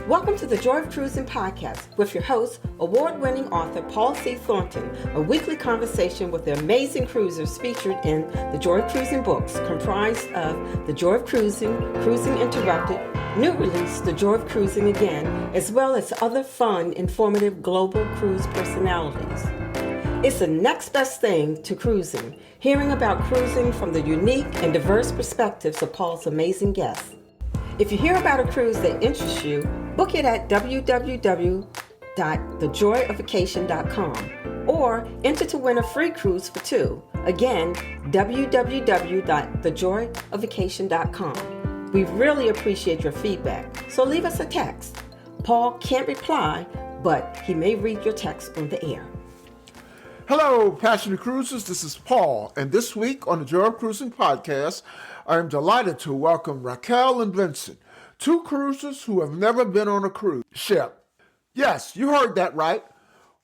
Welcome to the Joy of Cruising podcast with your host, award-winning author Paul C. Thornton, a weekly conversation with the amazing cruisers featured in the Joy of Cruising books, comprised of The Joy of Cruising, Cruising Interrupted, new release, The Joy of Cruising Again, as well as other fun, informative global cruise personalities. It's the next best thing to cruising, hearing about cruising from the unique and diverse perspectives of Paul's amazing guests. If you hear about a cruise that interests you, book it at www.thejoyoфvacation.com or enter to win a free cruise for two. Again, www.thejoyoфvacation.com. We really appreciate your feedback, so leave us a text. Paul can't reply, but he may read your text on the air. Hello, passionate cruisers. This is Paul, and this week on the Joy of Cruising podcast, I am delighted to welcome Racquel and Vincent, two cruisers who have never been on a cruise ship. Yes, you heard that right.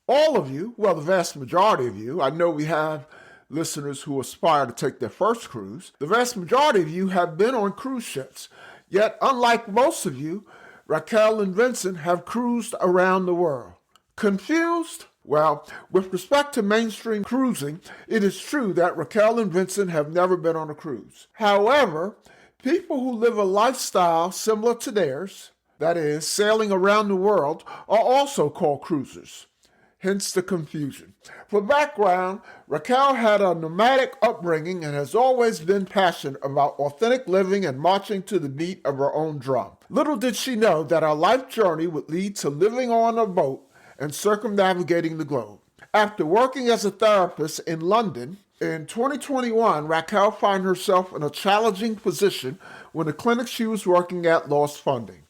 All of you, well, the vast majority of you, I know we have listeners who aspire to take their first cruise. The vast majority of you have been on cruise ships. Yet, unlike most of you, Racquel and Vincent have cruised around the world. Confused? Well, with respect to mainstream cruising, it is true that Racquel and Vincent have never been on a cruise. However, people who live a lifestyle similar to theirs, that is, sailing around the world, are also called cruisers. Hence the confusion. For background, Raquel had a nomadic upbringing and has always been passionate about authentic living and marching to the beat of her own drum. Little did she know that her life journey would lead to living on a boat and circumnavigating the globe. After working as a therapist in London, in 2021, Raquel found herself in a challenging position when the clinic she was working at lost funding.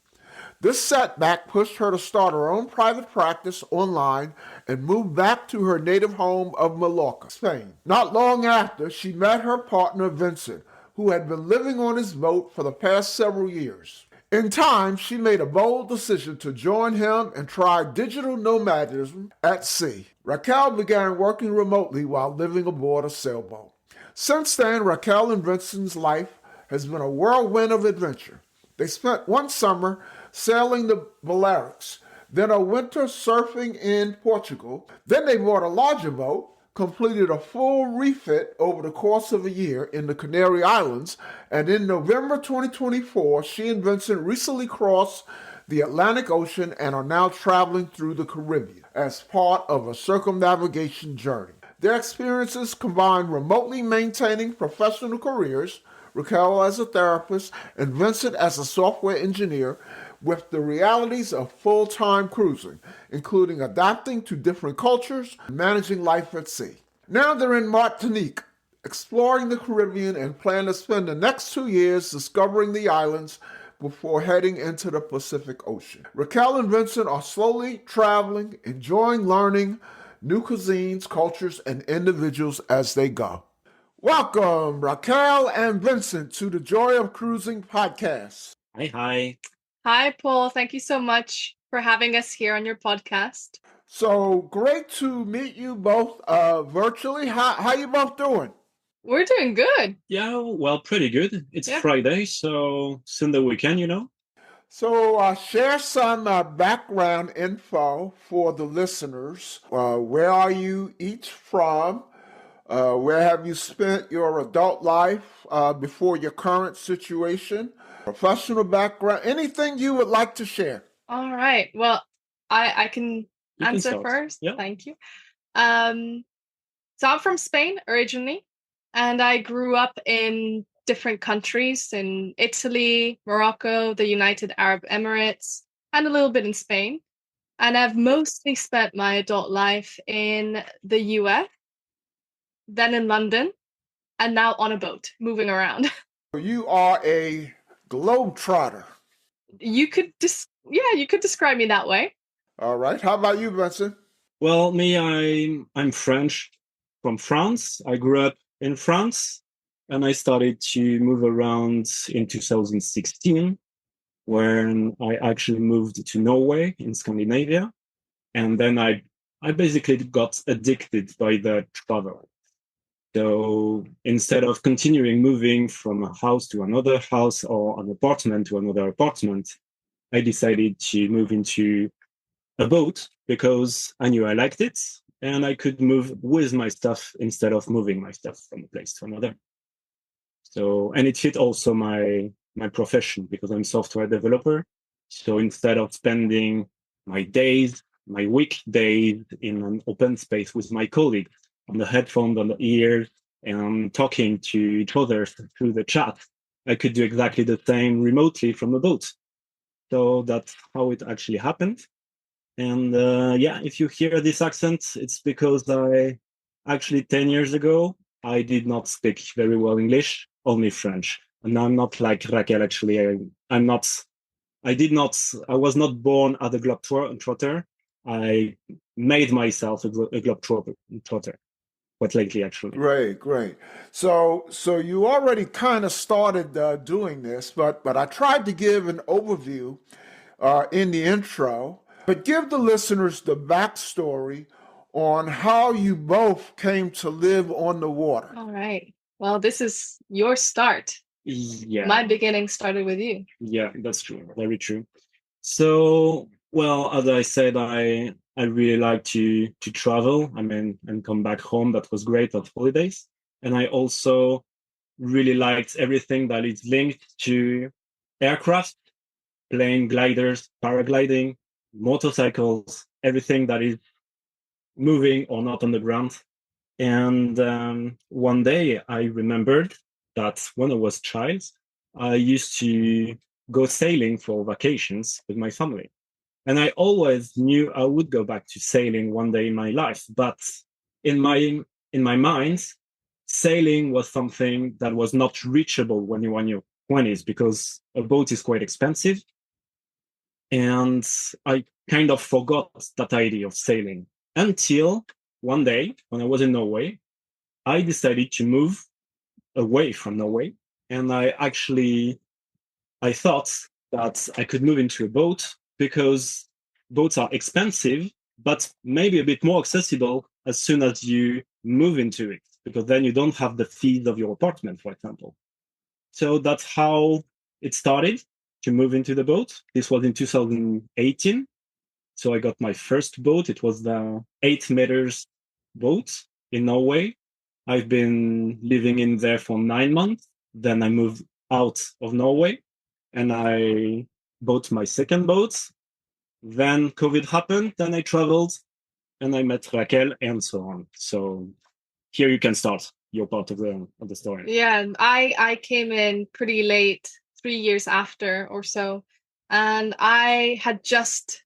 This setback pushed her to start her own private practice online and move back to her native home of Mallorca, Spain. Not long after, she met her partner Vincent, who had been living on his boat for the past several years. In time, she made a bold decision to join him and try digital nomadism at sea. Raquel began working remotely while living aboard a sailboat. Since then, Raquel and Vincent's life has been a whirlwind of adventure. They spent one summer sailing the Balearics, then a winter surfing in Portugal. Then they bought a larger boat, completed a full refit over the course of a year in the Canary Islands, and in November 2024, she and Vincent recently crossed the Atlantic Ocean and are now traveling through the Caribbean as part of a circumnavigation journey. Their experiences combine remotely maintaining professional careers, Raquel as a therapist and Vincent as a software engineer, with the realities of full-time cruising, including adapting to different cultures and managing life at sea. Now they're in Martinique, exploring the Caribbean, and plan to spend the next 2 years discovering the islands before heading into the Pacific Ocean. Raquel and Vincent are slowly traveling, enjoying learning new cuisines, cultures, and individuals as they go. Welcome, Raquel and Vincent, to the Joy of Cruising podcast. Hi. Hi, Paul. Thank you so much for having us here on your podcast. So great to meet you both virtually. How you both doing? We're doing good. Yeah, well, pretty good. It's Yeah. Friday, so soon the weekend, So share some background info for the listeners. Where are you each from? Where have you spent your adult life before your current situation? Professional background, anything you would like to share? All right. Well, I can You can answer start. first. Yeah. Thank you. So I'm from Spain originally, and I grew up in different countries in Italy, Morocco, the United Arab Emirates, and a little bit in Spain. And I've mostly spent my adult life in the US, then in London, and now on a boat, moving around. You are a globetrotter. You could describe me that way. All right. How about you, Vincent? Well, me, I'm French, from France. I grew up in France, and I started to move around in 2016, when I actually moved to Norway in Scandinavia. And then I basically got addicted by the travel. So instead of continuing moving from a house to another house or an apartment to another apartment, I decided to move into a boat because I knew I liked it and I could move with my stuff instead of moving my stuff from a place to another. So, and it fit also my profession because I'm software developer. So instead of spending my days, my weekdays in an open space with my colleagues on the headphones on the ears and talking to each other through the chat, I could do exactly the same remotely from the boat. So that's how it actually happened. And yeah, if you hear this accent, it's because I actually 10 years ago, I did not speak very well English, only French. And I'm not like Raquel, actually. I'm not, I was not born as a globetrotter. I made myself a globetrotter quite lately, actually. Great. So you already kind of started doing this, but I tried to give an overview in the intro, but give the listeners the backstory on how you both came to live on the water. All right. Well, this is your start. Yeah. My beginning started with you. Yeah, that's true. Very true. So, well, as I said, I really like to travel. I mean, and come back home. That was great at holidays. And I also really liked everything that is linked to aircraft, plane gliders, paragliding, motorcycles, everything that is moving or not on the ground. And one day I remembered that when I was a child, I used to go sailing for vacations with my family. And I always knew I would go back to sailing one day in my life. But in my mind, sailing was something that was not reachable when you were in your 20s because a boat is quite expensive. And I kind of forgot that idea of sailing until one day when I was in Norway, I decided to move away from Norway. And I thought that I could move into a boat because boats are expensive, but maybe a bit more accessible as soon as you move into it, because then you don't have the fees of your apartment, for example. So that's how it started to move into the boat. This was in 2018. So I got my first boat. It was the 8 meters boat in Norway. I've been living in there for 9 months. Then I moved out of Norway and I bought my second boat. Then COVID happened. Then I traveled and I met Raquel and so on. So here you can start your part of the story. Yeah, I came in pretty late, 3 years after or so, and I had just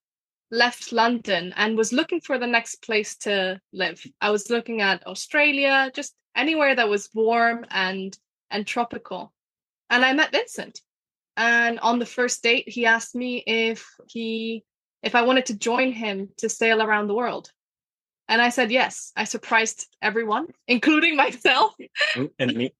left London and was looking for the next place to live. I was looking at Australia, just anywhere that was warm and tropical. And I met Vincent. And on the first date, he asked me if I wanted to join him to sail around the world. And I said yes. I surprised everyone, including myself. And me.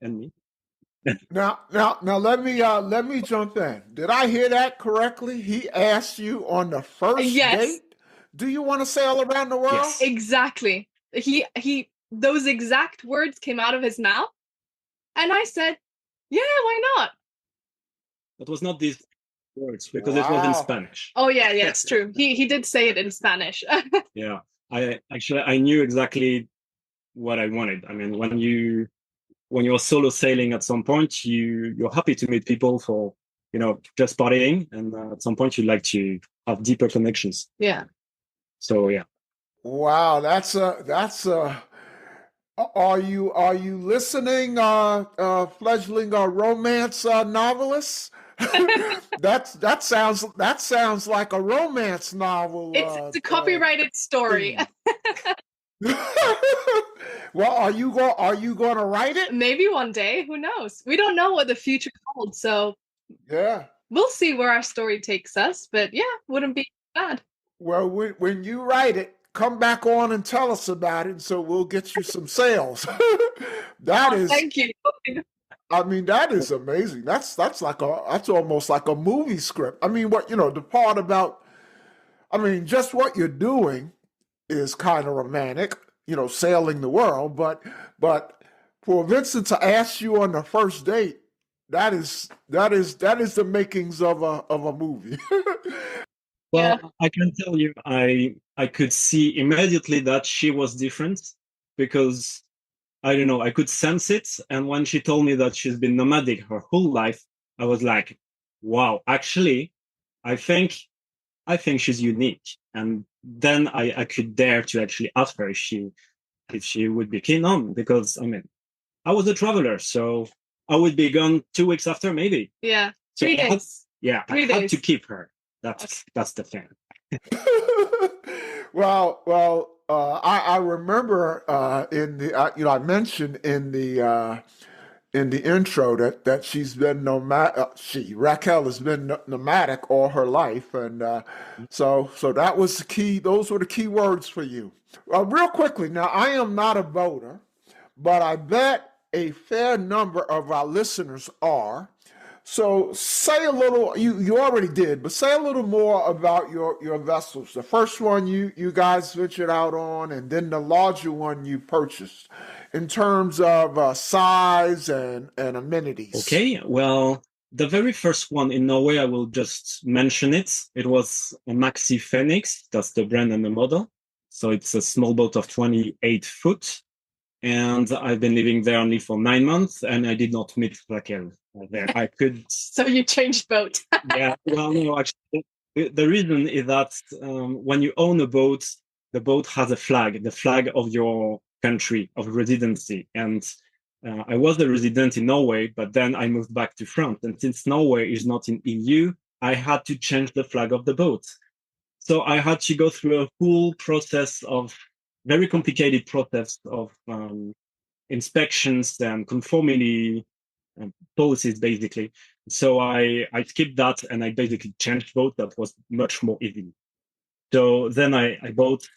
Now, let me jump in. Did I hear that correctly? He asked you on the first Yes. date, "Do you want to sail around the world?" Yes. Exactly. He those exact words came out of his mouth, and I said, "Yeah, why not?" That was not these words because it was in Wow. Spanish. Oh yeah, it's true. He did say it in Spanish. Yeah. I knew exactly what I wanted. I mean, when you're solo sailing at some point, you're happy to meet people for, just partying. And at some point you'd like to have deeper connections. Yeah. So yeah. Wow, that's a. Are you listening, fledgling romance novelists? that sounds like a romance novel. It's a copyrighted story. Well, are you going to write it? Maybe one day, who knows? We don't know what the future holds, so Yeah. we'll see where our story takes us. But yeah, wouldn't be bad. Well, when you write it, come back on and tell us about it, so we'll get you some sales. Thank you. I mean, that is amazing. That's almost like a movie script. I mean, the part about, just what you're doing is kind of romantic, sailing the world, but for Vincent to ask you on the first date, that is the makings of a movie. Well, Yeah. I can tell you, I could see immediately that she was different because I don't know, I could sense it. And when she told me that she's been nomadic her whole life, I was like, wow, actually, I think I think she's unique. And then I could dare to actually ask her if she would be keen on, because I mean, I was a traveler, so I would be gone 2 weeks after, maybe. Yeah. So 3 days. I 3 days. had to keep her. That's the thing. I remember in the I mentioned in the intro that she's been nomadic. Raquel has been nomadic all her life, and so that was the key. Those were the key words for you. Real quickly, now I am not a boater, but I bet a fair number of our listeners are. So say a little, you already did, but say a little more about your vessels. The first one you guys ventured out on, and then the larger one you purchased in terms of size and amenities. Okay, well, the very first one in Norway, I will just mention it. It was a Maxi Phoenix. That's the brand and the model. So it's a small boat of 28 foot. And I've been living there only for 9 months, and I did not meet Raquel there. I could. So you changed boat. Yeah, well, no, actually, the reason is that when you own a boat, the boat has a flag, the flag of your country of residency. And I was a resident in Norway, but then I moved back to France. And since Norway is not in EU, I had to change the flag of the boat. So I had to go through a full process of very complicated process of inspections and conformity policies, basically. So I skipped that and I basically changed boat. That was much more easy. So then I bought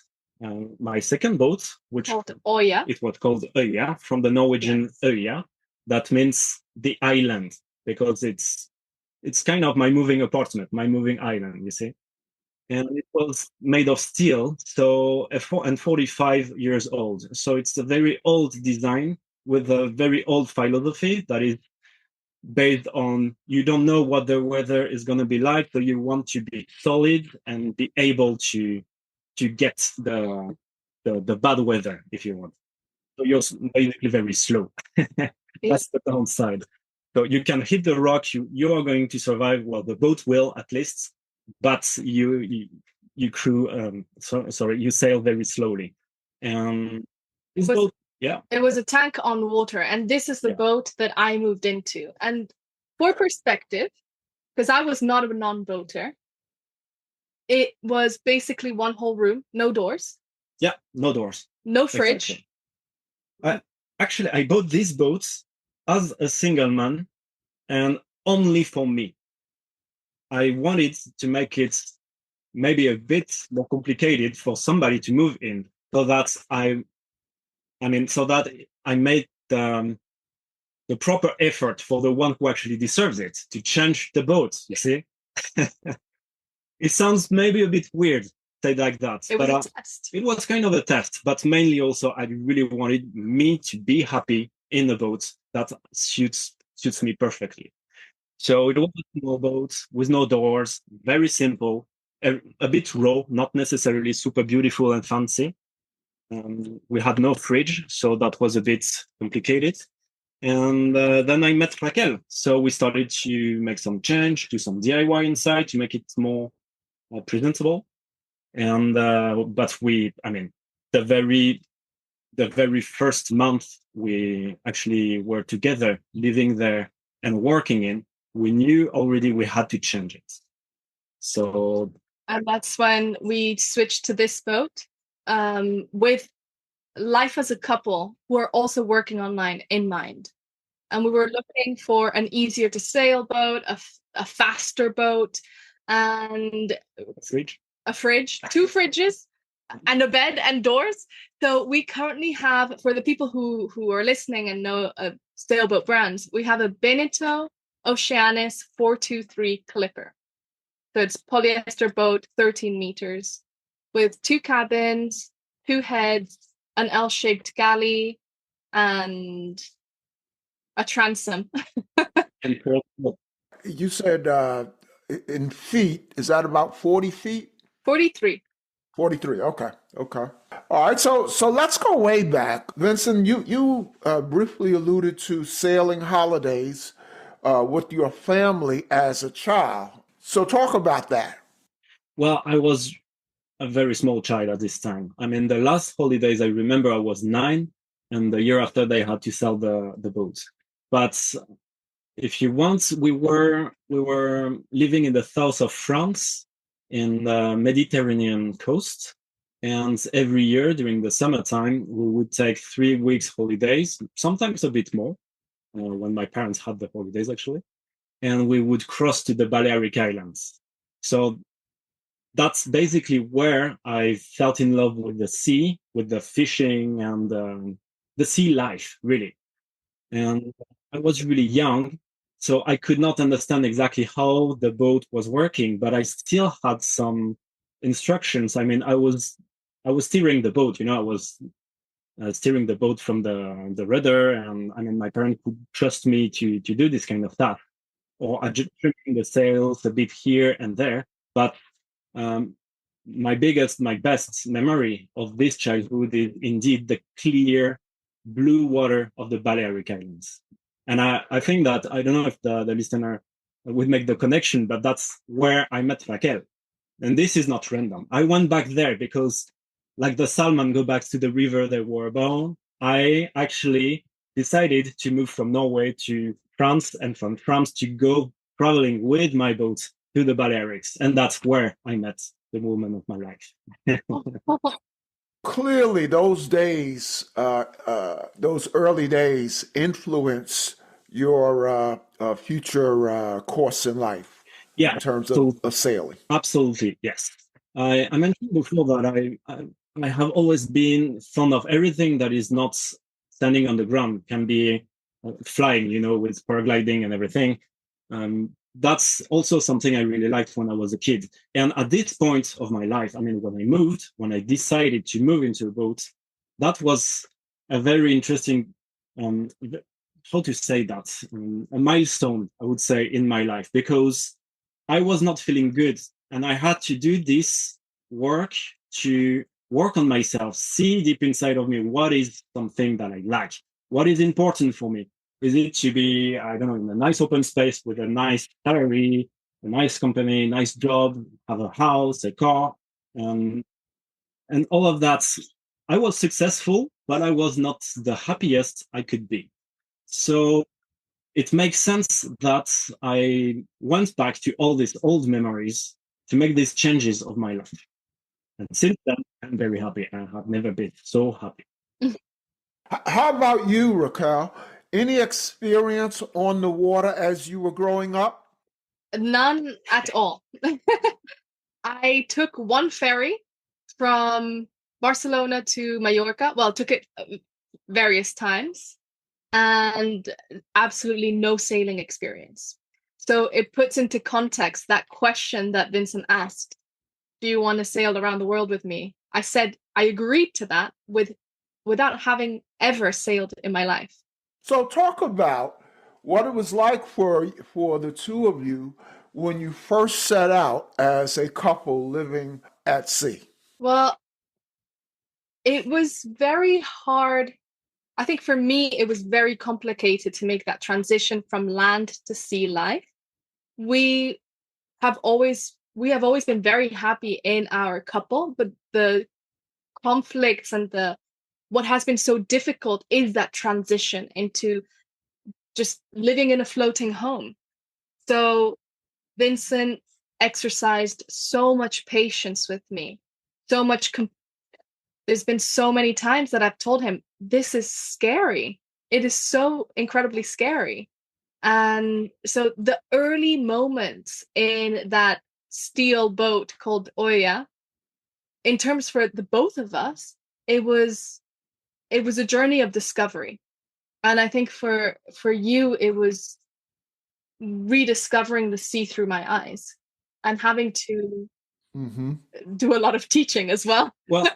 my second boat, which Called Oya. it was called Øya, from the Norwegian Øya. That means the island, because it's kind of my moving apartment, my moving island, you see. And it was made of steel, so and 45 years old. So it's a very old design with a very old philosophy that is based on you don't know what the weather is going to be like, so you want to be solid and be able to get the bad weather if you want. So you're basically very slow. That's the downside. So you can hit the rock, you are going to survive. Well, the boat will at least, but you crew sorry, you sail very slowly. This boat, yeah. It was a tank on water, and this is the boat that I moved into. And for perspective, because I was not a non-boater, it was basically one whole room, no doors. Yeah, no doors. No fridge. Exactly. Actually, I bought these boats as a single man and only for me. I wanted to make it maybe a bit more complicated for somebody to move in, so that I made the proper effort for the one who actually deserves it to change the boat. You see, it sounds maybe a bit weird say like that, but a test. It was kind of a test. But mainly also, I really wanted me to be happy in a boat that suits me perfectly. So it was a small boat with no doors, very simple, a bit raw, not necessarily super beautiful and fancy. We had no fridge, so that was a bit complicated. And then I met Raquel. So we started to make some change, do some DIY inside to make it more presentable. And but the very first month we actually were together, living there and working in, we knew already we had to change it. So, and that's when we switched to this boat with life as a couple who are also working online in mind. And we were looking for an easier to sail boat, a faster boat, and a fridge, 2 fridges, and a bed and doors. So we currently have, for the people who are listening and know sailboat brands, we have a Beneteau Oceanus 423 Clipper. So it's polyester boat, 13 meters, with 2 cabins, 2 heads, an L-shaped galley, and a transom. And Portugal. You said in feet, is that about 40 feet? 43. 43. Okay. Okay. All right. So let's go way back. Vincent, you briefly alluded to sailing holidays with your family as a child. So talk about that. Well, I was a very small child at this time. I mean, the last holidays I remember I was 9, and the year after they had to sell the boat. But if you want, we were living in the south of France, in the Mediterranean coast, and every year during the summertime we would take 3 weeks holidays, sometimes a bit more, when my parents had the holidays actually, and we would cross to the Balearic Islands. So that's basically where I felt in love with the sea, with the fishing and the sea life, really. And I was really young, so I could not understand exactly how the boat was working, but I still had some instructions. I mean, I was steering the boat, I was steering the boat from the rudder, and I mean, my parents could trust me to do this kind of stuff, or adjusting the sails a bit here and there. But um, my best memory of this childhood is indeed the clear blue water of the Balearic Islands. And I think that, I don't know if the listener would make the connection, but that's where I met Raquel. And this is not random. I went back there because, like the salmon go back to the river they were born, I actually decided to move from Norway to France, and from France to go traveling with my boat to the Balearics. And that's where I met the woman of my life. Clearly, those early days influence your future course in life Yeah, in terms so of sailing. absolutely, yes. I mentioned before that I have always been fond of everything that is not standing on the ground, can be flying, with paragliding and everything. That's also something I really liked when I was a kid. And at this point of my life, I mean, when I decided to move into a boat, that was a very interesting, um, how to say that, a milestone, I would say, in my life, because I was not feeling good, and I had to do this work to work on myself, see deep inside of me what is something that I like, what is important for me. Is it to be, I don't know, in a nice open space with a nice salary, a nice company, nice job, have a house, a car, um, and all of that? I was successful, but I was not the happiest I could be. So it makes sense that I went back to all these old memories to make these changes of my life. And since then, I'm very happy. I have never been so happy. How about you, Raquel? Any experience on the water as you were growing up? None at all. I took one ferry from Barcelona to Mallorca. Well, took it various times, and absolutely no sailing experience. So it puts into context that question that Vincent asked: do you want to sail around the world with me? I said I agreed to that without having ever sailed in my life. So talk about what it was like for the two of you when you first set out as a couple living at sea. Well, it was very hard. I think for me, it was very complicated to make that transition from land to sea life. We we have always been very happy in our couple, but the conflicts and the what has been so difficult is that transition into just living in a floating home. So Vincent exercised so much patience with me, so much. There's been so many times that I've told him, this is scary. It is so incredibly scary. And so the early moments in that steel boat called Oya, in terms for the both of us, it was a journey of discovery. And I think for you, it was rediscovering the sea through my eyes and having to Mm-hmm. do a lot of teaching as well. Well,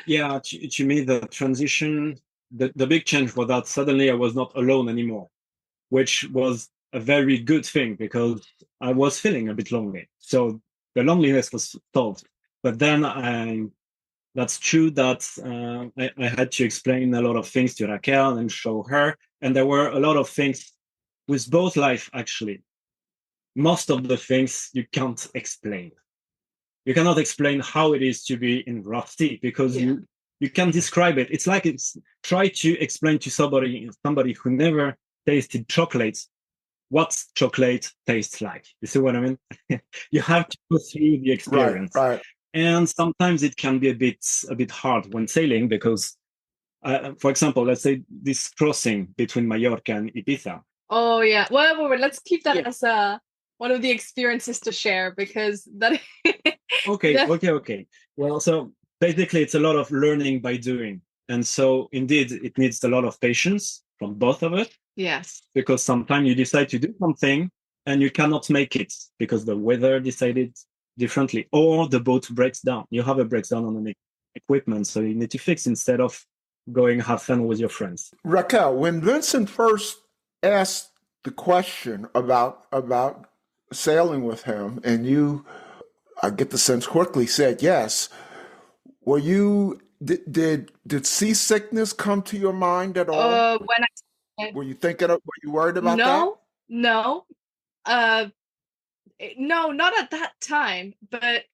yeah, to me, the transition, the big change was that suddenly I was not alone anymore, which was a very good thing because I was feeling a bit lonely. So the loneliness was solved. But then that's true that I had to explain a lot of things to Raquel and show her. And there were a lot of things with both life, actually. Most of the things you can't explain. You cannot explain how it is to be in rough tea because you can't describe it. It's like try to explain to somebody who never tasted chocolate what chocolate tastes like. You see what I mean? You have to go through the experience. Right. And sometimes it can be a bit hard when sailing because, for example, let's say this crossing between Mallorca and Ibiza. Oh yeah. Well, let's keep that as one of the experiences to share because that. Okay. Well, so basically, it's a lot of learning by doing, and so indeed, it needs a lot of patience from both of us. Yes. Because sometimes you decide to do something and you cannot make it because the weather decided differently or the boat breaks down. You have a breakdown on the equipment, so you need to fix instead of going have fun with your friends. Raquel, when Vincent first asked the question about sailing with him, and you, I get the sense, quickly said yes, were you did seasickness come to your mind at all? Were you worried about that? No. No, not at that time, but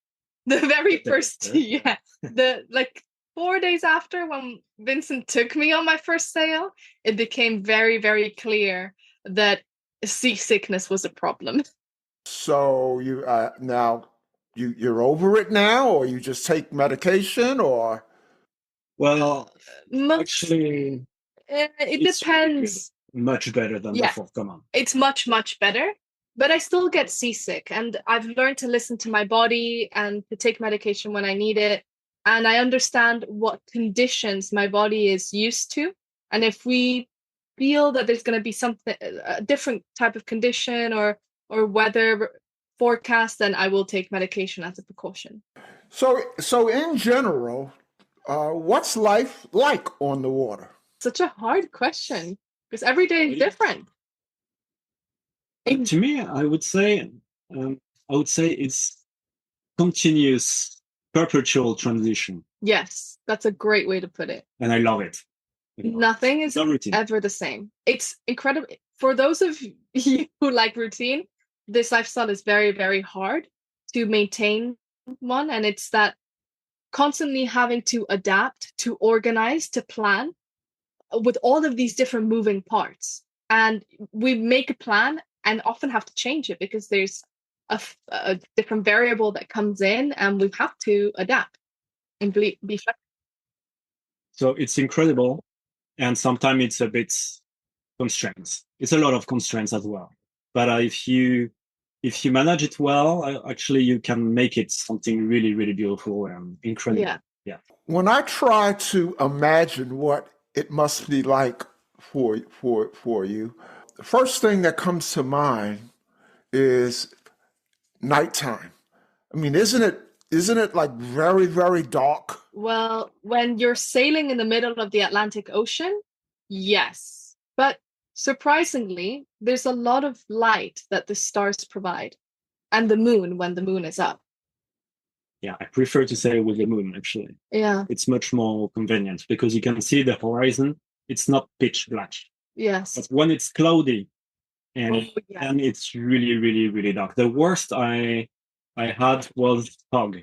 the very first, the 4 days after when Vincent took me on my first sail, it became very, very clear that seasickness was a problem. So you now you're over it now, or you just take medication, or? Well, actually, it depends. Really much better than before. Come on, it's much, much better. But I still get seasick, and I've learned to listen to my body and to take medication when I need it. And I understand what conditions my body is used to. And if we feel that there's going to be a different type of condition or weather forecast, then I will take medication as a precaution. So in general, what's life like on the water? Such a hard question because every day is different. To me, I would say it's continuous, perpetual transition. Yes, that's a great way to put it. And I love it. Nothing is ever the same. It's incredible. For those of you who like routine, this lifestyle is very, very hard to maintain one. And it's that constantly having to adapt, to organize, to plan with all of these different moving parts. And we make a plan and often have to change it because there's a different variable that comes in and we have to adapt and be flexible. So it's incredible. And sometimes it's a bit constraints. It's a lot of constraints as well. But if you manage it well, actually you can make it something really, really beautiful and incredible. Yeah. When I try to imagine what it must be like for you, the first thing that comes to mind is nighttime. I mean, isn't it like very, very dark? Well, when you're sailing in the middle of the Atlantic Ocean, yes. But surprisingly, there's a lot of light that the stars provide and the moon when the moon is up. Yeah, I prefer to sail with the moon, actually. Yeah. It's much more convenient because you can see the horizon. It's not pitch black. Yes. But when it's cloudy and it's really, really, really dark. The worst I had was fog.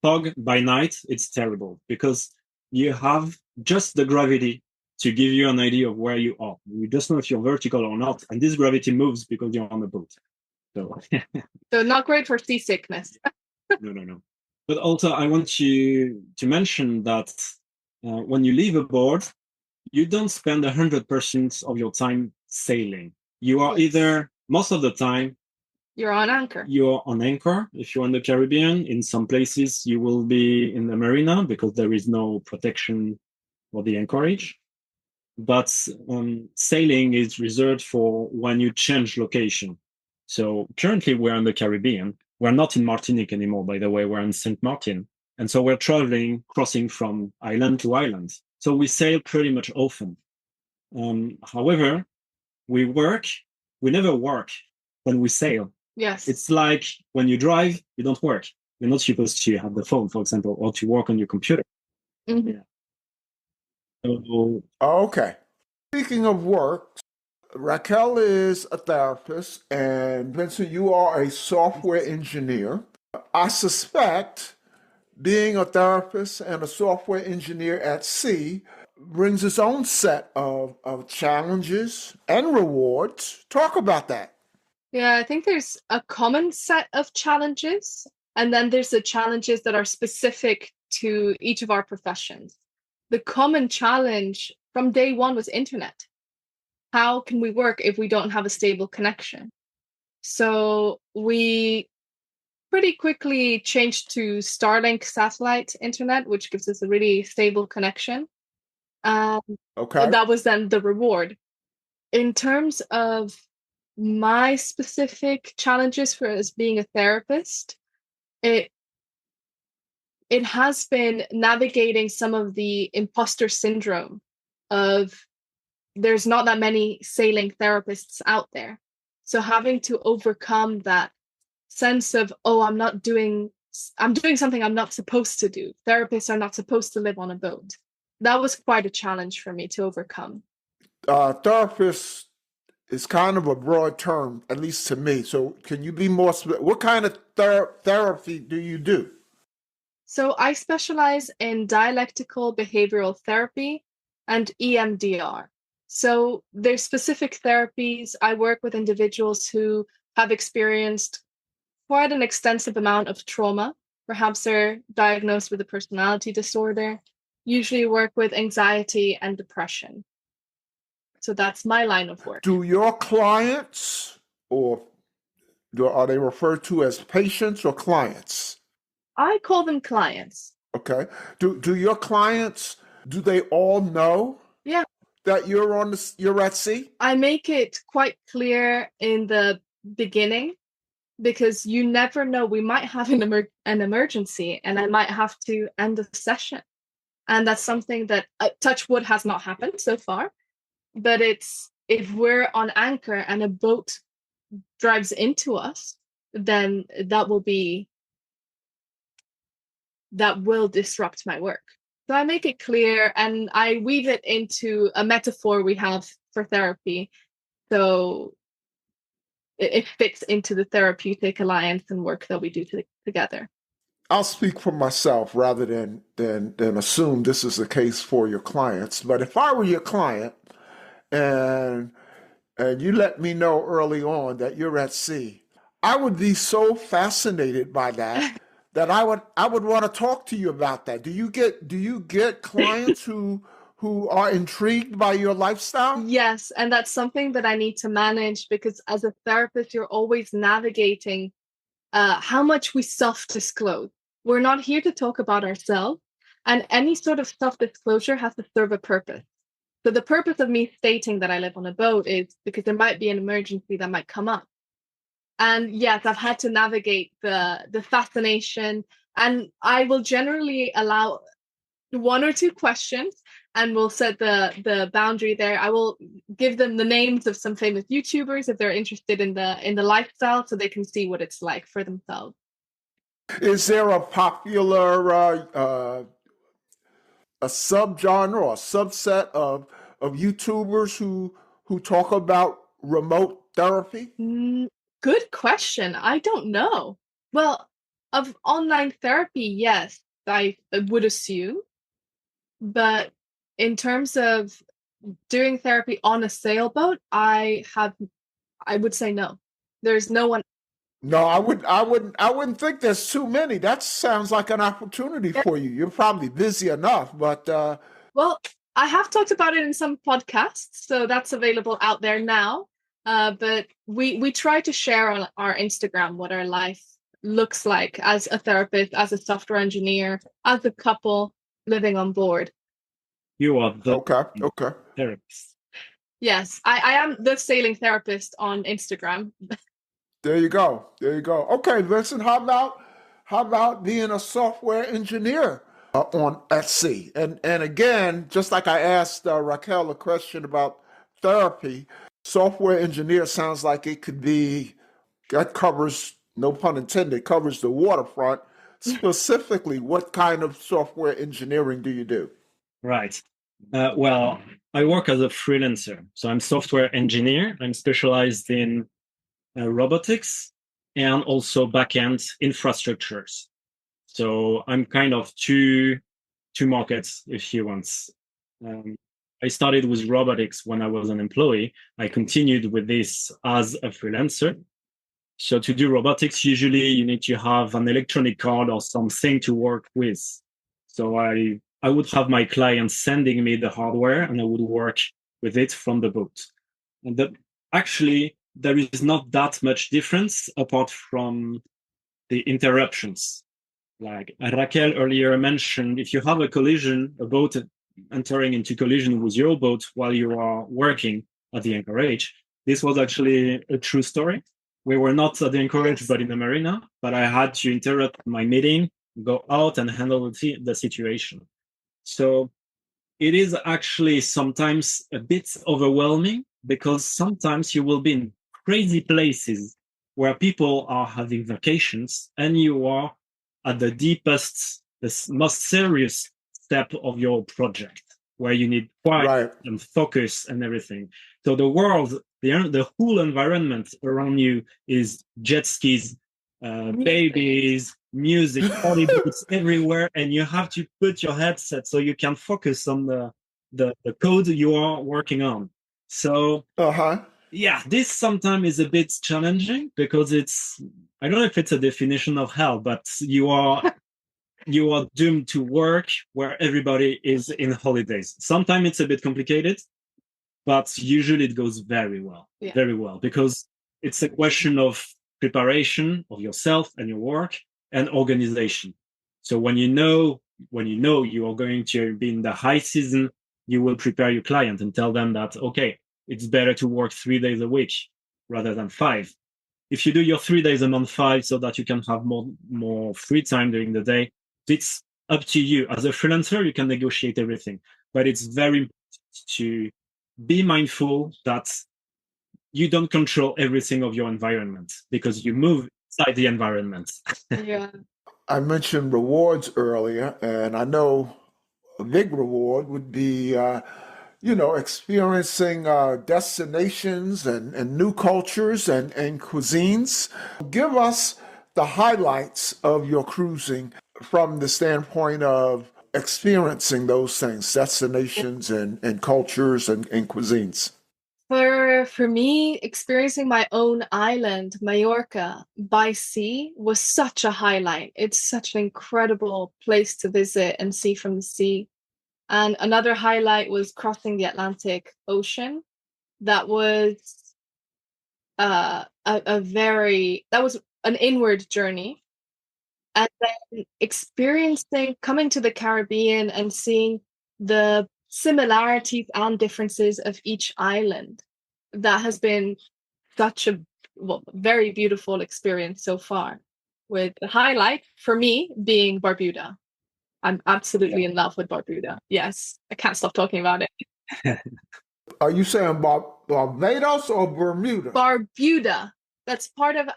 Fog by night, it's terrible because you have just the gravity to give you an idea of where you are. You just know if you're vertical or not. And this gravity moves because you're on a boat. So, so not great for seasickness. No. But also I want to mention that when you leave aboard, you don't spend 100% of your time sailing. You are either, most of the time, you're on anchor. You're on anchor. If you're in the Caribbean, in some places, you will be in the marina because there is no protection for the anchorage. But sailing is reserved for when you change location. So currently we're in the Caribbean. We're not in Martinique anymore, by the way. We're in Saint Martin. And so we're traveling, crossing from island to island. So we sail pretty much often. However, we work we never work when we sail. Yes. It's like when you drive, you don't work. You're not supposed to have the phone, for example, or to work on your computer. Mhm. So, Okay. Speaking of work, Raquel is a therapist, and Vincent, you are a software engineer. I suspect being a therapist and a software engineer at sea brings its own set of challenges and rewards. Talk about that. Yeah, I think there's a common set of challenges, and then there's the challenges that are specific to each of our professions. The common challenge from day one was internet. How can we work if we don't have a stable connection? So we pretty quickly changed to Starlink satellite internet, which gives us a really stable connection. Okay. That was then the reward. In terms of my specific challenges for as being a therapist, it has been navigating some of the imposter syndrome of there's not that many sailing therapists out there. So having to overcome that sense of, oh, I'm doing something I'm not supposed to do. Therapists are not supposed to live on a boat. That was quite a challenge for me to overcome. Therapist is kind of a broad term, at least to me. So can you be more specific? What kind of therapy do you do? So I specialize in dialectical behavioral therapy and EMDR. So there's specific therapies. I work with individuals who have experienced quite an extensive amount of trauma. Perhaps they're diagnosed with a personality disorder. Usually work with anxiety and depression. So that's my line of work. Do your clients, or are they referred to as patients or clients? I call them clients. Okay. Do your clients, do they all know Yeah. that you're at sea? I make it quite clear in the beginning because you never know. We might have an emergency and I might have to end the session. And that's something that, touch wood, has not happened so far. But it's, if we're on anchor and a boat drives into us, then that will disrupt my work. So I make it clear and I weave it into a metaphor we have for therapy. So it fits into the therapeutic alliance and work that we do together. I'll speak for myself rather than assume this is the case for your clients. But if I were your client and you let me know early on that you're at sea, I would be so fascinated by that that I would want to talk to you about that. Do you get clients who are intrigued by your lifestyle? Yes, and that's something that I need to manage because as a therapist, you're always navigating how much we self-disclose. We're not here to talk about ourselves, and any sort of self-disclosure has to serve a purpose. So the purpose of me stating that I live on a boat is because there might be an emergency that might come up. And yes, I've had to navigate the fascination, and I will generally allow one or two questions and we'll set the boundary there. I will give them the names of some famous YouTubers if they're interested in the lifestyle so they can see what it's like for themselves. Is there a popular a subgenre or a subset of YouTubers who talk about remote therapy? Good question. I don't know. Well, of online therapy, yes, I would assume. But in terms of doing therapy on a sailboat, I would say no. There's no one. No, I wouldn't think there's too many. That sounds like an opportunity for you. You're probably busy enough, but Well, I have talked about it in some podcasts, so that's available out there now. But we try to share on our Instagram what our life looks like as a therapist, as a software engineer, as a couple living on board. you are the okay. therapist. Yes, I am the sailing therapist on Instagram. There you go. Okay, Vincent, how about being a software engineer on at sea? And again, just like I asked Raquel a question about therapy, Software engineer sounds like it could be, that covers, no pun intended, covers the waterfront. Specifically, what kind of software engineering do you do? Right. Well, I work as a freelancer. So I'm software engineer. I'm specialized in robotics and also backend infrastructures. So I'm kind of two markets, if you want. Um, I started with robotics when I was an employee. I continued with this as a freelancer. So to do robotics, usually you need to have an electronic card or something to work with. So I would have my clients sending me the hardware and I would work with it from the boat. And actually, there is not that much difference apart from the interruptions. Like Raquel earlier mentioned, if you have a collision, a boat entering into collision with your boat while you are working at the anchorage, this was actually a true story. We were not at the anchorage, but in the marina, but I had to interrupt my meeting, go out and handle the situation. So it is actually sometimes a bit overwhelming because sometimes you will be in crazy places where people are having vacations and you are at the deepest, the most serious step of your project where you need quiet Right. and focus and everything. So the world, the whole environment around you is jet skis, babies, music, party boots everywhere, and you have to put your headset so you can focus on the code you are working on. So yeah, this sometimes is a bit challenging because I don't know if it's a definition of hell, but you are doomed to work where everybody is in holidays. Sometimes it's a bit complicated, but usually it goes very well, very well, because it's a question of preparation of yourself and your work and organization. So when you know you are going to be in the high season, you will prepare your client and tell them that, okay, it's better to work 3 days a week rather than 5. If you do your 3 days a month 5 so that you can have more free time during the day, it's up to you. As a freelancer, you can negotiate everything, but it's very important to be mindful that you don't control everything of your environment because you move inside the environment. Yeah. I mentioned rewards earlier, and I know a big reward would be, experiencing destinations and new cultures and cuisines. Give us the highlights of your cruising from the standpoint of experiencing those things, destinations and cultures and cuisines. For me, experiencing my own island, Mallorca, by sea was such a highlight. It's such an incredible place to visit and see from the sea. And another highlight was crossing the Atlantic Ocean. That was that was an inward journey. And then coming to the Caribbean and seeing the similarities and differences of each island. That has been such a very beautiful experience so far, with the highlight for me being Barbuda. I'm absolutely in love with Barbuda. Yes, I can't stop talking about it. Are you saying Barbados or Bermuda? Barbuda. That's part of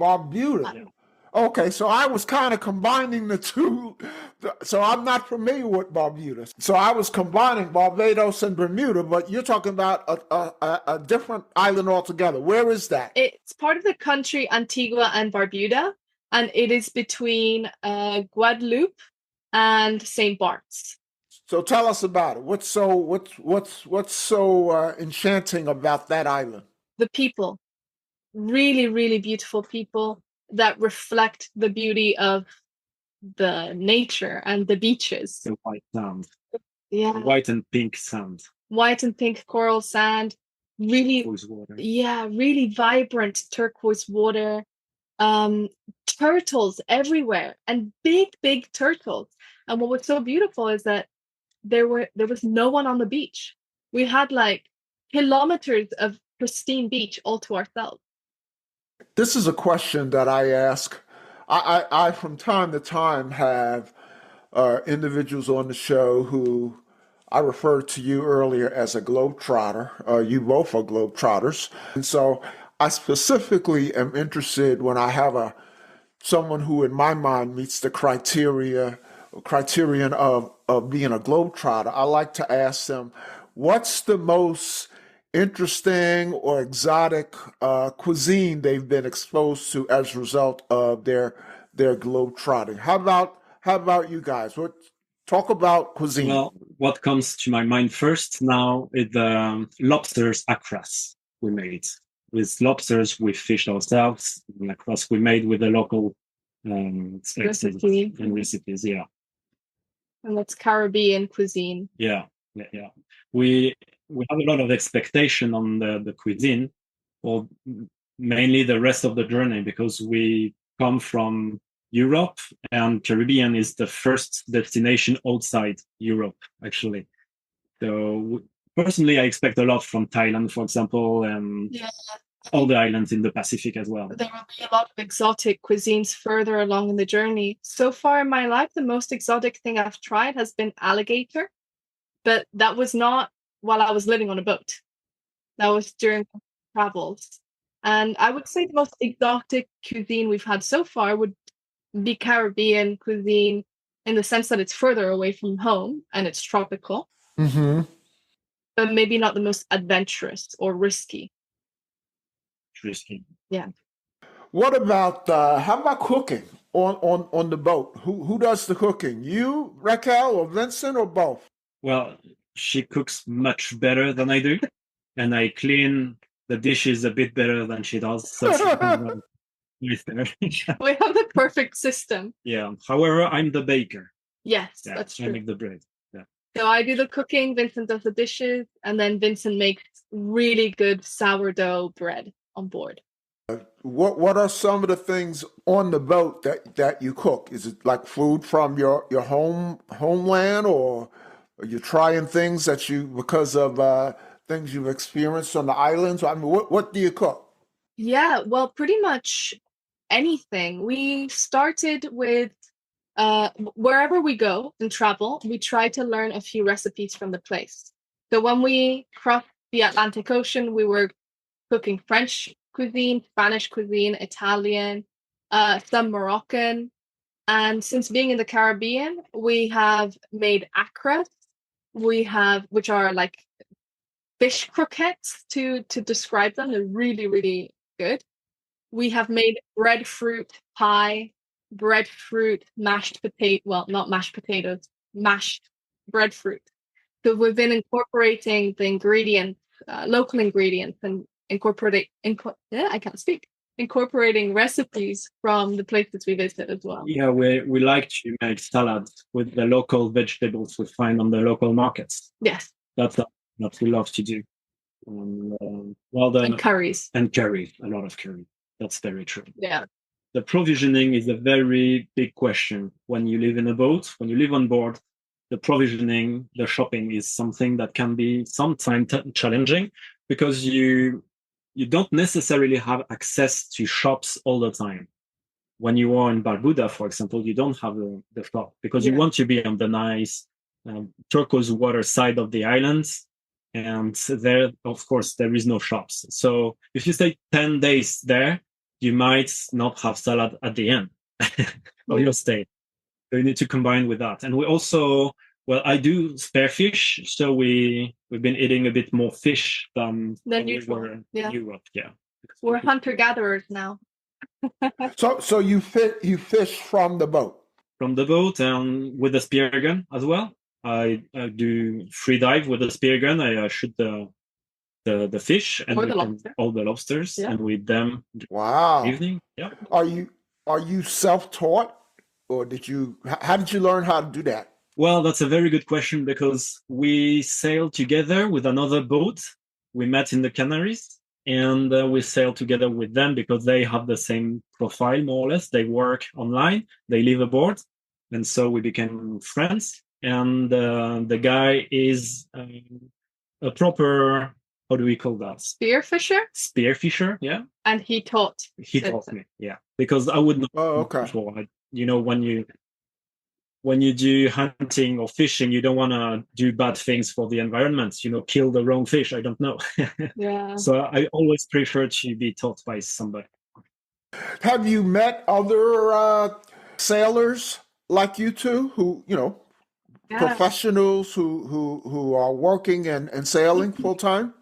Barbuda. Okay, so I was kind of combining the two. So I'm not familiar with Barbuda. So I was combining Barbados and Bermuda, but you're talking about a different island altogether. Where is that? It's part of the country Antigua and Barbuda, and it is between Guadeloupe and St. Bart's. So tell us about it. What's so enchanting about that island? The people, really, really beautiful people that reflect the beauty of the nature and the beaches. The white sand. Yeah. White and pink sand. White and pink coral sand. Really, water. Yeah, really vibrant turquoise water. Turtles everywhere, and big, big turtles. And what was so beautiful is that there was no one on the beach. We had like kilometers of pristine beach all to ourselves. This is a question that I ask. I from time to time have individuals on the show who I referred to you earlier as a globetrotter. You both are globetrotters. And so I specifically am interested when I have someone who in my mind meets the criterion of being a globetrotter. I like to ask them, what's the most interesting or exotic cuisine they've been exposed to as a result of their globetrotting? How about you guys? Talk about cuisine. Well, what comes to my mind first now is the lobsters acras we made. With lobsters, we fished ourselves. And acras we made with the local spices Recipe. and recipes. Yeah, And that's Caribbean cuisine. yeah, yeah, yeah. We have a lot of expectation on the cuisine, or mainly the rest of the journey, because we come from Europe, and Caribbean is the first destination outside Europe, actually. So personally, I expect a lot from Thailand, for example, and Yeah. all the islands in the Pacific as well. There will be a lot of exotic cuisines further along in the journey. So far in my life, the most exotic thing I've tried has been alligator, but that was not while I was living on a boat. That was during travels. And I would say the most exotic cuisine we've had so far would be Caribbean cuisine in the sense that it's further away from home and it's tropical, Hmm. but maybe not the most adventurous or risky. Interesting. Yeah. What about how about cooking on the boat? Who does the cooking? You, Raquel, or Vincent, or both? Well, she cooks much better than I do, and I clean the dishes a bit better than she does. So right there. We have the perfect system. Yeah. However, I'm the baker. Yes, Yeah, that's I true. make the bread. Yeah. So I do the cooking, Vincent does the dishes, and then Vincent makes really good sourdough bread on board. What are some of the things on the boat that you cook? Is it like food from your homeland, or are you trying things that you because of things you've experienced on the islands? I mean, what do you cook? Yeah, well, pretty much anything. We started with wherever we go and travel, we try to learn a few recipes from the place. So when we crossed the Atlantic Ocean, we were cooking French cuisine, Spanish cuisine, Italian, some Moroccan. And since being in the Caribbean, we have made acras. We have, which are like fish croquettes to describe them. They're really, really good. We have made breadfruit pie, breadfruit mashed potato. Well, not mashed potatoes, mashed breadfruit. So we've been incorporating the ingredients, local ingredients, and yeah, I can't speak. Incorporating recipes from the places we visit as well. Yeah, we like to make salads with the local vegetables we find on the local markets. Yes, That's what we love to do. and curries. And curry, a lot of curry. That's very true. Yeah. The provisioning is a very big question when you live in a boat. When you live on board, the provisioning, the shopping is something that can be sometimes challenging, because you don't necessarily have access to shops all the time. When you are in Barbuda, for example, you don't have the shop, because you Yeah. want to be on the nice turquoise water side of the islands. And there, of course, there is no shops. So if you stay 10 days there, you might not have salad at the end of your stay. So you need to combine with that. And we also, well, I do spare fish, so we've been eating a bit more fish than when we usual. were Yeah. in Europe. Yeah, We're hunter gatherers now. So you fish from the boat. from the boat and with the spear gun as well. I do free dive with the spear gun. I shoot the fish and Or the lobster. all the lobsters, Yeah. and with them Wow. evening. Yeah. Are you self-taught, or how did you learn how to do that? Well, that's a very good question, because we sailed together with another boat. We met in the Canaries, and we sailed together with them because they have the same profile, more or less. They work online, they live aboard, and so we became friends. And the guy is a proper, how do we call that? Spearfisher, Spearfisher, yeah. and he taught. He taught me, yeah, because I would not Oh, okay. before. When when you do hunting or fishing, you don't want to do bad things for the environment, kill the wrong fish. I don't know. Yeah. So I always prefer to be taught by somebody. Have you met other sailors like you two who, Yeah. professionals who are working and sailing full time?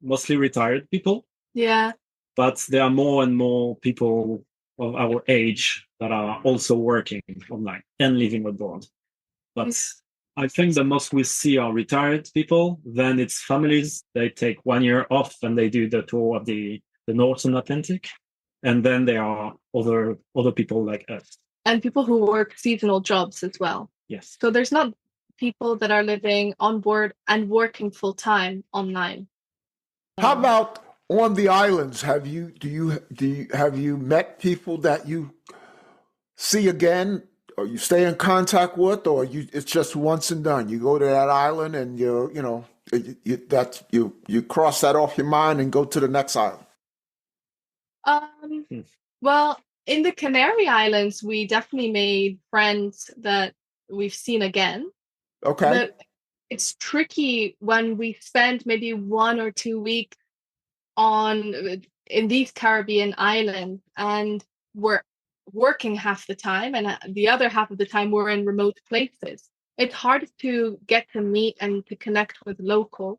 Mostly retired people, Yeah. but there are more and more people of our age that are also working online and living abroad. But I think the most we see are retired people. Then it's families. They take 1 year off and they do the tour of the Northern Atlantic. And then there are other people like us. And people who work seasonal jobs as well. Yes. So there's not people that are living on board and working full time online. How about on the islands? Have you met people that you see again, or you stay in contact with, or it's just once and done? You go to that island and you cross that off your mind and go to the next island. Well, in the Canary Islands, we definitely made friends that we've seen again. Okay. But it's tricky when we spend maybe 1 or 2 weeks in these Caribbean islands, and we're working half the time, and the other half of the time we're in remote places. It's hard to get to meet and to connect with locals,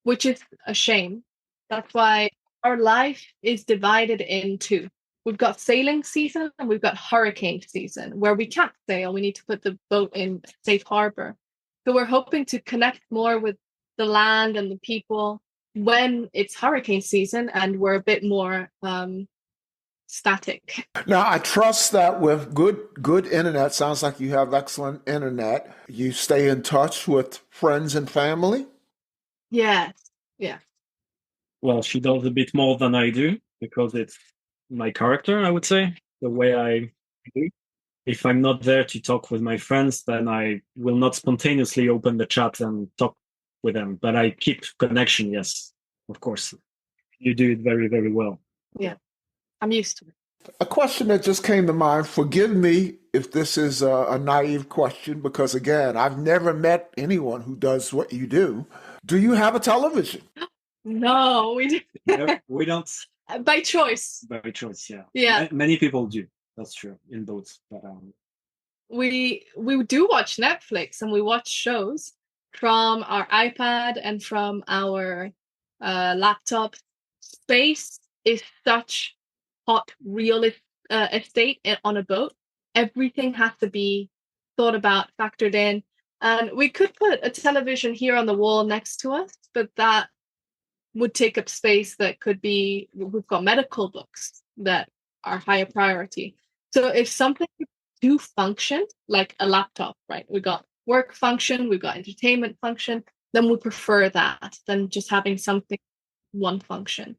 which is a shame. That's why our life is divided into, we've got sailing season and we've got hurricane season, where we can't sail. We need to put the boat in safe harbor. So we're hoping to connect more with the land and the people when it's hurricane season and we're a bit more static. Now, I trust that with good internet, sounds like you have excellent internet, you stay in touch with friends and family? Yes. Yeah. Well, she does a bit more than I do because it's my character, I would say, the way I do. If I'm not there to talk with my friends, then I will not spontaneously open the chat and talk with them. But I keep connection, yes, of course. You do it very, very well. Yeah, I'm used to it. A question that just came to mind, forgive me if this is a naive question, because again, I've never met anyone who does what you do. Do you have a television? No, we No, we don't. By choice. By choice, yeah. Yeah. Many people do. That's true in boats. But we do watch Netflix and we watch shows from our iPad and from our laptop. Space is such hot real estate on a boat. Everything has to be thought about, factored in. And we could put a television here on the wall next to us, but that would take up space. That could be, we've got medical books that are higher priority. So if something do function like a laptop, right? We got work function, we've got entertainment function, then we prefer that than just having something one function.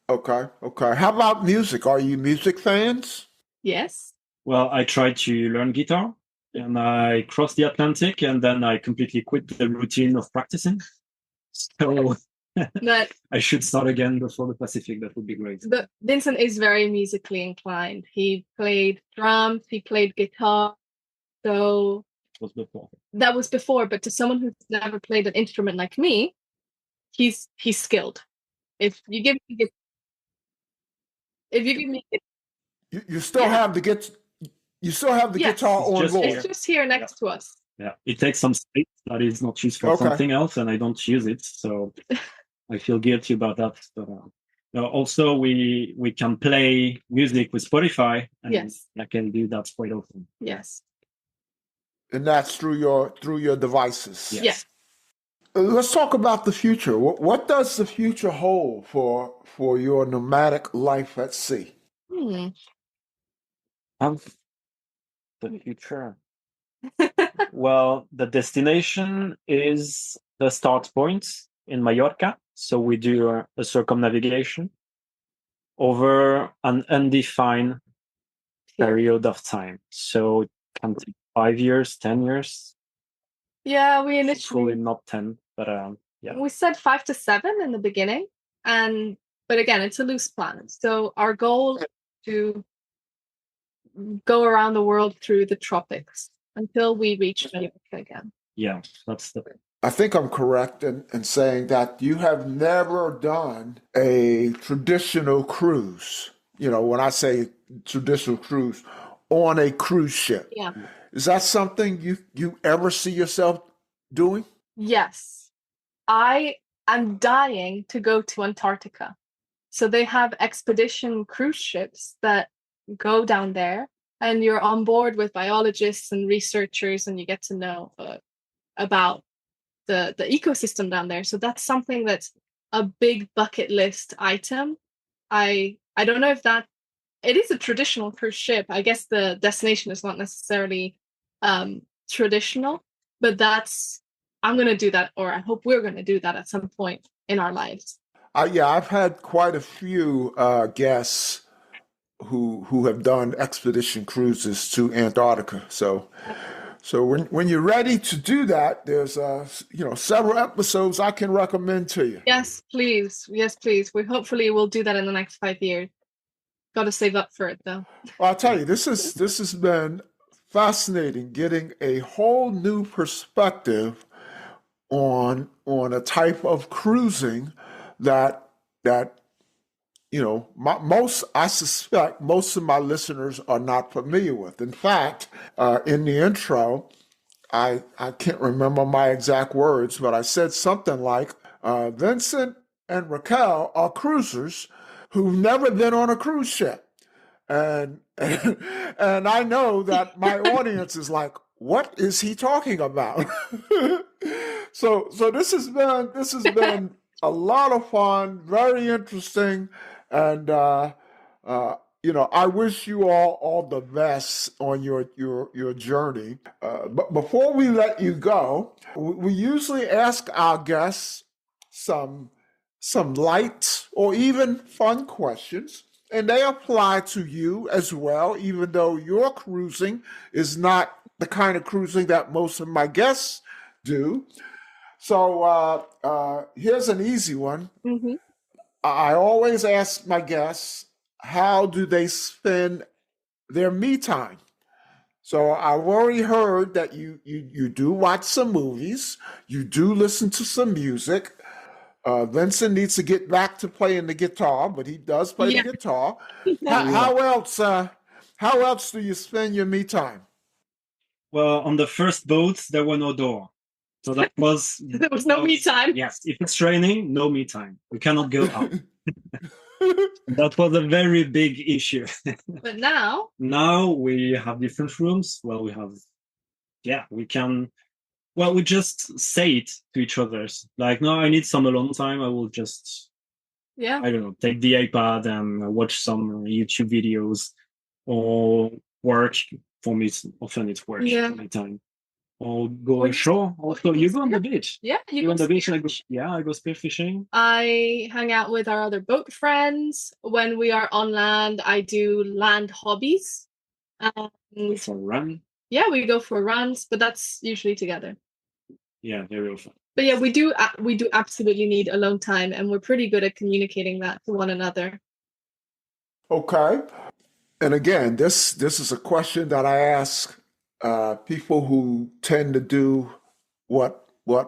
Okay. How about music? Are you music fans? Yes. Well, I tried to learn guitar and I crossed the Atlantic and then I completely quit the routine of practicing. So But I should start again before the Pacific. That would be great. But Vincent is very musically inclined. He played drums, he played guitar. So It was before. That was before, but to someone who's never played an instrument like me, he's skilled. If you give me You still have the guitar on just board. It's just here next to us. Yeah, it takes some space that is not used for something else, and I don't use it, so I feel guilty about that. But also, we can play music with Spotify, and Yes. I can do that quite often. Yes. And that's through your devices. Yes. Yeah. Let's talk about the future. What does the future hold for your nomadic life at sea? The future. Well, the destination is the start point in Mallorca. So we do a circumnavigation over an undefined period of time. So it can take 5 years, 10 years. Yeah, we Hopefully initially not 10, but yeah. we said 5 to 7 in the beginning, but again, it's a loose plan. So our goal is to go around the world through the tropics. until we reach Mallorca again. Yeah, that's the I think I'm correct in saying that you have never done a traditional cruise. You know, when I say traditional cruise, on a cruise ship. Yeah. Is that something you ever see yourself doing? Yes. I am dying to go to Antarctica. So they have expedition cruise ships that go down there, and you're on board with biologists and researchers, and you get to know about the ecosystem down there. So that's something that's a big bucket list item. I don't know if that it is a traditional cruise ship. I guess the destination is not necessarily traditional, but that's I'm gonna do that, or I hope we're gonna do that at some point in our lives. Yeah, I've had quite a few guests who have done expedition cruises to Antarctica. So when you're ready to do that, there's several episodes I can recommend to you. Yes, please. Yes, please. We hopefully will do that in the next 5 years. Got to save up for it though. Well, I'll tell you, this has been fascinating, getting a whole new perspective on a type of cruising that I suspect most of my listeners are not familiar with. In fact, in the intro, I can't remember my exact words, but I said something like, Vincent and Raquel are cruisers who've never been on a cruise ship. And and I know that my audience is like, what is he talking about? So this has been a lot of fun, very interesting, and I wish you all the best on your journey. But before we let you go, we usually ask our guests some light or even fun questions, and they apply to you as well, even though your cruising is not the kind of cruising that most of my guests do. So here's an easy one. Mm-hmm. I always ask my guests, how do they spend their me time? So I've already heard that you do watch some movies, you do listen to some music. Vincent needs to get back to playing the guitar, but he does play the guitar. How else do you spend your me time? Well, on the first boat, there were no door. So that was... There was no me time. Yes, if it's raining, no me time. We cannot go out. That was a very big issue. But now? Now we have different rooms. Well, we can... Well, we just say it to each other. Like, no, I need some alone time. I will just, I don't know, take the iPad and watch some YouTube videos or work. For me, often it's work time. Or go ashore. Also, you go on the beach. Yeah, you go on the beach. And I go spearfishing. I hang out with our other boat friends. When we are on land, I do land hobbies. For a run. Yeah, we go for runs, but that's usually together. Yeah, very often. But yeah, we do absolutely need alone time, and we're pretty good at communicating that to one another. Okay. And again, this is a question that I ask people who tend to do what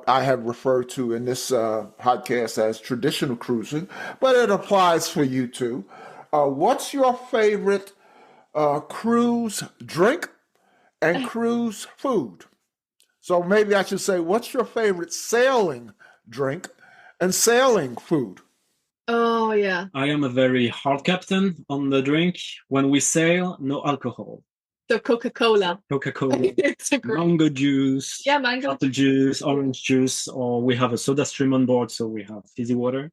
I have referred to in this podcast as traditional cruising, but it applies for you too. What's your favorite cruise drink and cruise food? So maybe I should say, what's your favorite sailing drink and sailing food? Oh, yeah. I am a very hard captain on the drink. When we sail, no alcohol. So Coca-Cola. It's a mango juice. Yeah, mango apple juice, orange juice, or we have a soda stream on board, so we have fizzy water.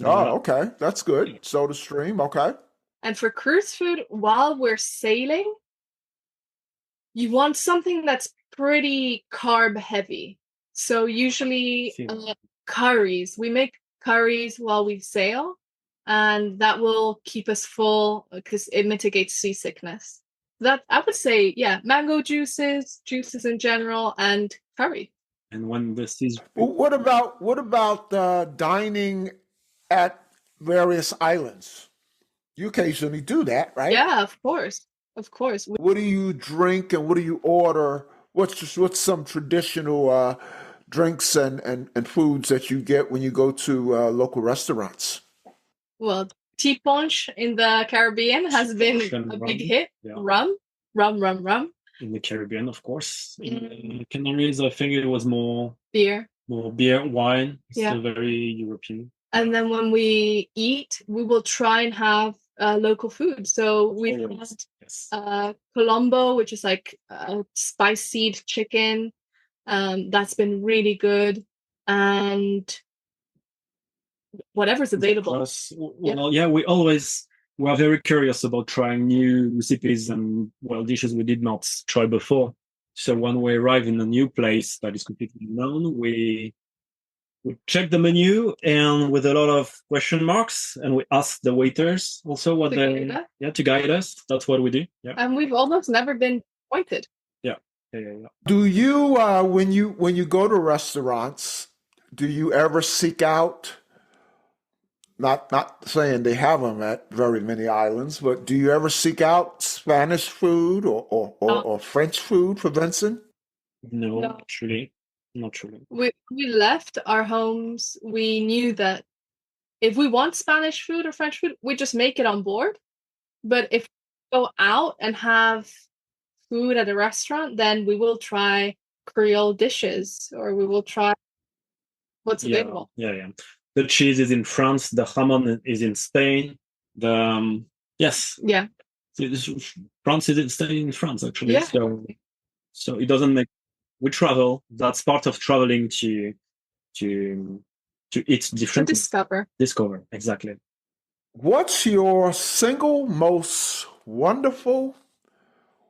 Oh, okay. That's good. Soda stream, okay. And for cruise food, while we're sailing, you want something that's pretty carb heavy. So usually curries. We make curries while we sail, and that will keep us full because it mitigates seasickness. That I would say, mango juices in general, and curry. And when this is what about dining at various islands? You occasionally do that, right? Yeah, of course. Of course. What do you drink and what do you order? What's some traditional drinks and foods that you get when you go to local restaurants? Well, tea punch in the Caribbean has been And a big rum. hit. Yeah. Rum. In the Caribbean, of course. In the Canaries, I think it was more Beer. beer, wine. Yeah. Still very European. And then when we eat, we will try and have local food. So we've Always. had Yes. Colombo, which is like spiced chicken. That's been really good. And whatever's available. Well, yeah, we are very curious about trying new recipes and dishes we did not try before. So when we arrive in a new place that is completely unknown, we check the menu and with a lot of question marks, and we ask the waiters also what to guide us. That's what we do. Yeah. And we've almost never been disappointed. Yeah. Do you when you go to restaurants, do you ever seek out? Not saying they have them at very many islands, but do you ever seek out Spanish food or French food for Vincent? No, not really. We left our homes. We knew that if we want Spanish food or French food, we just make it on board. But if we go out and have food at a restaurant, then we will try Creole dishes or we will try what's available. Yeah. The cheese is in France. The jamon is in Spain. Yes. Yeah. France is in France actually. Yeah. So it doesn't make. We travel. That's part of traveling to eat different. To discover exactly. What's your single most wonderful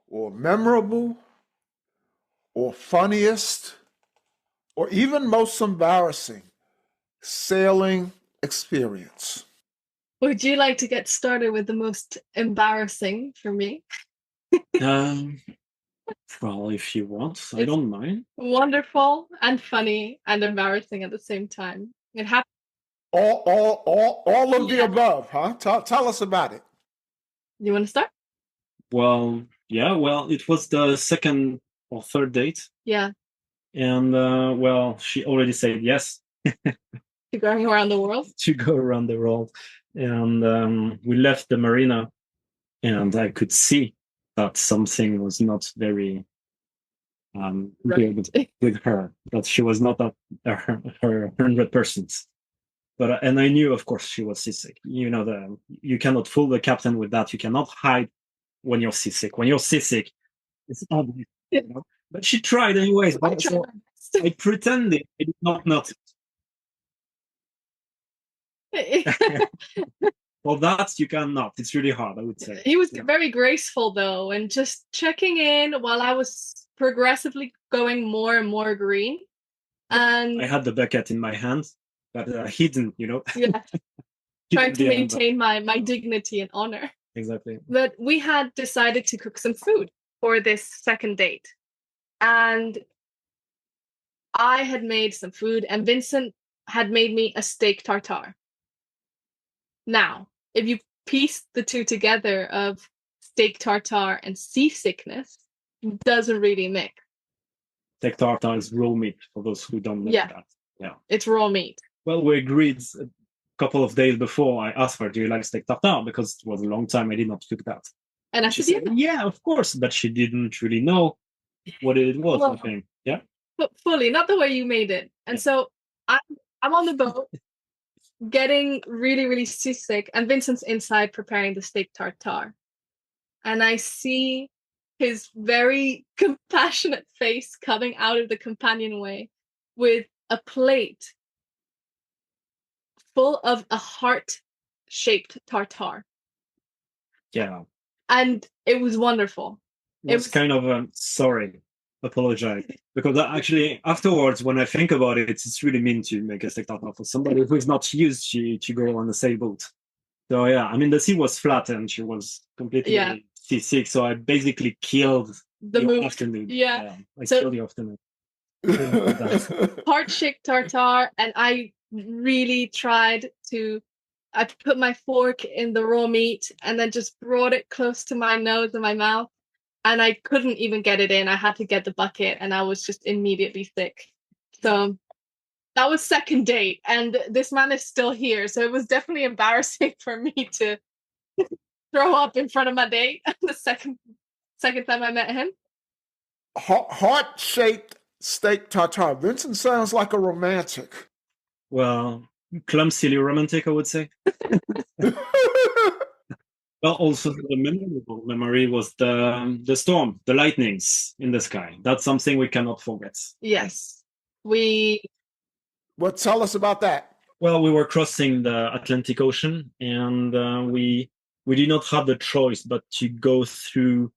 or memorable or funniest or even most embarrassing sailing experience? Would you like to get started with the most embarrassing for me? Well, if you want, I don't mind. Wonderful and funny and embarrassing at the same time. It happened. All of the above, huh? Tell us about it. You want to start? Well, yeah. Well, it was the second or third date. Yeah. And she already said yes. To going around the world? To go around the world. And we left the marina, and I could see that something was not very good with her, that she was not at her 100%. And I knew, of course, she was seasick. You know, you cannot fool the captain with that. You cannot hide when you're seasick. When you're seasick, it's obvious. Yeah. You know? But she tried anyways. But I pretended I did not notice. Well, that you cannot. It's really hard, I would say. He was very graceful, though, and just checking in while I was progressively going more and more green. And I had the bucket in my hands, but hidden, you know. Yeah. Trying to maintain my dignity and honor. Exactly. But we had decided to cook some food for this second date. And I had made some food, and Vincent had made me a steak tartare. Now, if you piece the two together of steak tartare and seasickness, it doesn't really mix. Steak tartare is raw meat, for those who don't know that. Yeah. It's raw meat. Well, we agreed a couple of days before. I asked her, do you like steak tartare? Because it was a long time I did not cook that. And she said, yeah, of course. But she didn't really know what it was, I think. Yeah. But fully, not the way you made it. And so I'm on the boat getting really, really seasick, and Vincent's inside preparing the steak tartare. And I see his very compassionate face coming out of the companionway with a plate full of a heart-shaped tartare. Yeah. And it was wonderful. It was kind of sorry. Apologize, because actually afterwards, when I think about it, it's really mean to make a steak tartare for somebody who is not used to go on a sailboat. So yeah, I mean the sea was flat and she was completely seasick, so I basically killed the afternoon. Yeah, I killed the afternoon. Heart-shaped tartare, and I really tried to I put my fork in the raw meat and then just brought it close to my nose and my mouth. And I couldn't even get it in. I had to get the bucket and I was just immediately sick. So that was second date. And this man is still here. So it was definitely embarrassing for me to throw up in front of my date the second time I met him. Heart-shaped steak tartare. Vincent sounds like a romantic. Well, clumsily romantic, I would say. Well, also the memorable memory was the storm, the lightnings in the sky. That's something we cannot forget. Yes. Well, tell us about that. Well, we were crossing the Atlantic Ocean, and we did not have the choice but to go through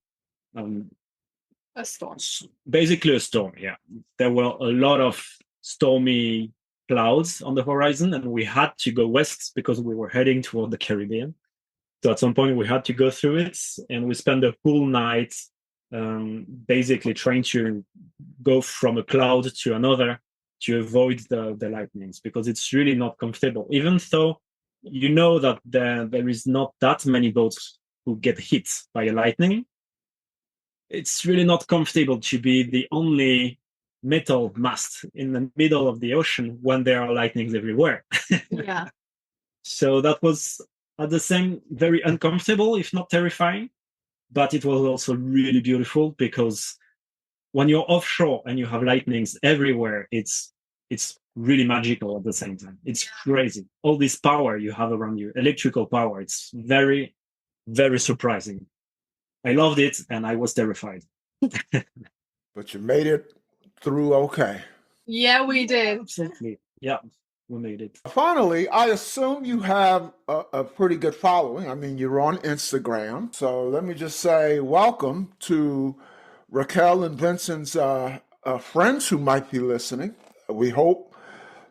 A storm. Basically a storm, yeah. There were a lot of stormy clouds on the horizon, and we had to go west because we were heading toward the Caribbean. So at some point we had to go through it, and we spent the whole night basically trying to go from a cloud to another to avoid the lightnings, because it's really not comfortable. Even though you know that there is not that many boats who get hit by a lightning, it's really not comfortable to be the only metal mast in the middle of the ocean when there are lightnings everywhere. Yeah. So that was at the same very uncomfortable, if not terrifying, but it was also really beautiful, because when you're offshore and you have lightnings everywhere, it's really magical at the same time. It's crazy. All this power you have around you, electrical power, it's very, very surprising. I loved it and I was terrified. But you made it through okay. Yeah, we did. Absolutely. Yeah, we made it. Finally, I assume you have a pretty good following. I mean, you're on Instagram. So let me just say welcome to Raquel and Vincent's friends who might be listening. We hope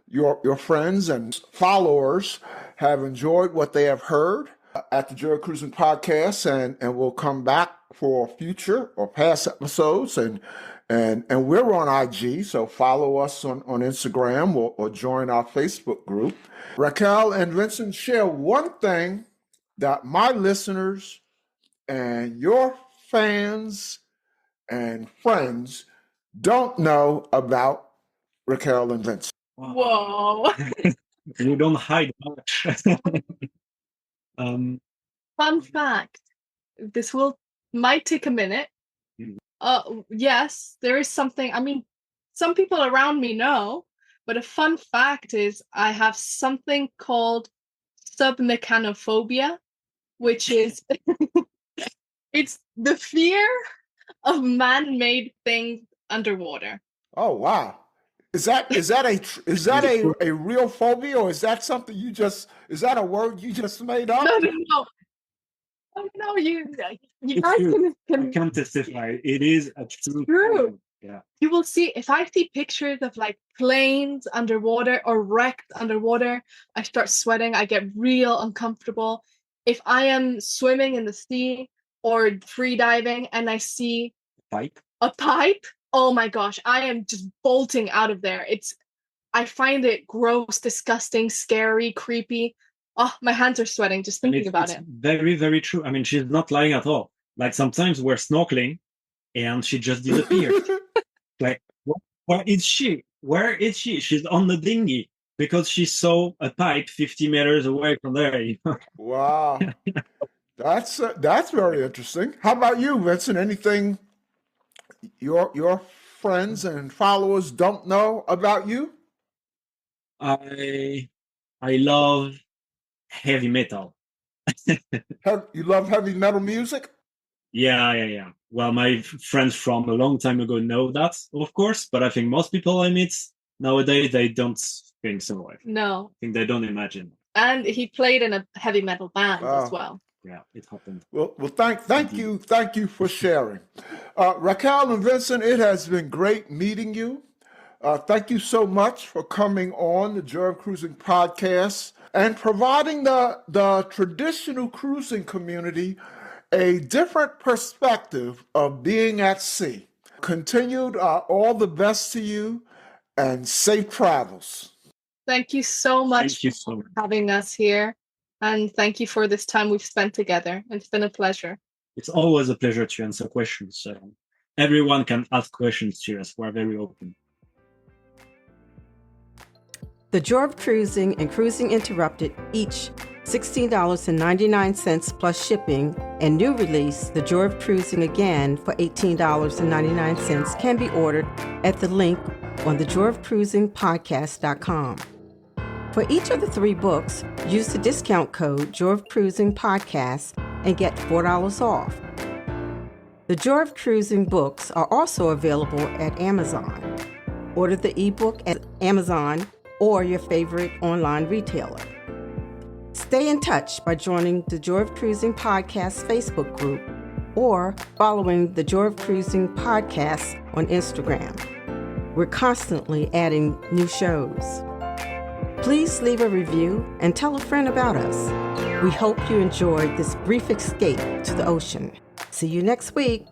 your friends and followers have enjoyed what they have heard at the Joy Cruising Podcast, and we'll come back for future or past episodes. And we're on IG, so follow us on Instagram or join our Facebook group. Raquel and Vincent, share one thing that my listeners and your fans and friends don't know about Raquel and Vincent. Whoa. You don't hide much. Fun fact. This might take a minute. Yes, there is something. I mean, some people around me know, but a fun fact is I have something called submechanophobia, which is it's the fear of man-made things underwater. Oh wow. Is that a real phobia, or is that something is that a word you just made up? No. Oh, no, you guys I can testify. It is a true. True. Yeah. You will see, if I see pictures of like planes underwater or wrecked underwater, I start sweating. I get real uncomfortable. If I am swimming in the sea or free diving and I see a pipe, oh my gosh, I am just bolting out of there. I find it gross, disgusting, scary, creepy. Oh, my hands are sweating just thinking about it. Very, very true. I mean, she's not lying at all. Like sometimes we're snorkeling and she just disappears. Like, where is she? Where is she? She's on the dinghy because she saw a pipe 50 meters away from there. Wow. That's very interesting. How about you, Vincent? Anything your friends and followers don't know about you? I love heavy metal. You love heavy metal music? Yeah. Well, my friends from a long time ago know that, of course, but I think most people I meet nowadays, they don't think so. No. I think they don't imagine. And he played in a heavy metal band as well. Yeah, it happened. Well, thank you for sharing. Raquel and Vincent, it has been great meeting you. Thank you so much for coming on the Joy of Cruising podcast and providing the traditional cruising community a different perspective of being at sea. Continued all the best to you and safe travels. Thank you so much for having us here. And thank you for this time we've spent together. It's been a pleasure. It's always a pleasure to answer questions. So everyone can ask questions to us. We're very open. The Joy of Cruising and Cruising Interrupted, each $16.99 plus shipping, and new release, The Joy of Cruising Again for $18.99 can be ordered at the link on thejoyofcruisingpodcast.com. For each of the 3 books, use the discount code Joy of Cruising Podcast and get $4 off. The Joy of Cruising books are also available at Amazon. Order the ebook at Amazon or your favorite online retailer. Stay in touch by joining the Joy of Cruising Podcast Facebook group or following the Joy of Cruising Podcast on Instagram. We're constantly adding new shows. Please leave a review and tell a friend about us. We hope you enjoyed this brief escape to the ocean. See you next week.